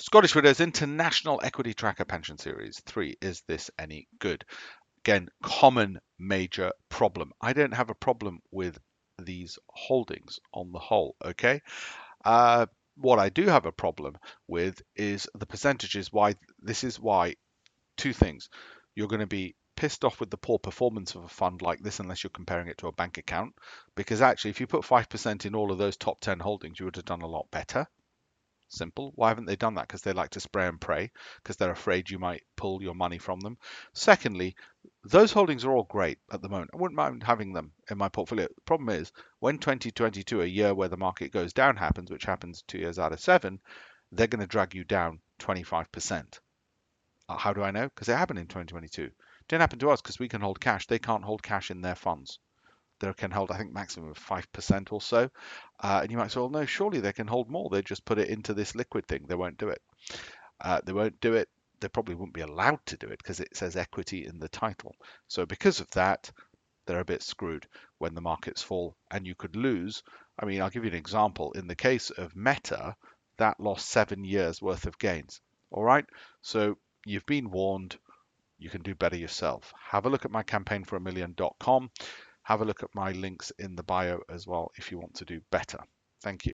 Scottish Widows International Equity Tracker Pension Series 3. Is this any good? Again, common major problem. I don't have a problem with these holdings on the whole, okay? What I do have a problem with is the percentages. Why this is why two things. You're going to be pissed off with the poor performance of a fund like this unless you're comparing it to a bank account, because actually if you put 5% in all of those top 10 holdings, you would have done a lot better. Simple. Why haven't they done that? Because they like to spray and pray, because they're afraid you might pull your money from them. Secondly, those holdings are all great at the moment. I wouldn't mind having them in my portfolio. The problem is when 2022, a year where the market goes down, happens, which happens 2 years out of 7, they're going to drag you down 25%. How do I know? Because it happened in 2022. It didn't happen to us because we can hold cash. They can't hold cash in their funds. They can hold, I think, maximum of 5% or so. And you might say, well, no, surely they can hold more. They just put it into this liquid thing. They won't do it. They won't do it. They probably wouldn't be allowed to do it because it says equity in the title. So because of that, they're a bit screwed when the markets fall and you could lose. I mean, I'll give you an example. In the case of Meta, that lost 7 years worth of gains. All right. So you've been warned. You can do better yourself. Have a look at my campaignfor1million.com. Have a look at my links in the bio as well if you want to do better. Thank you.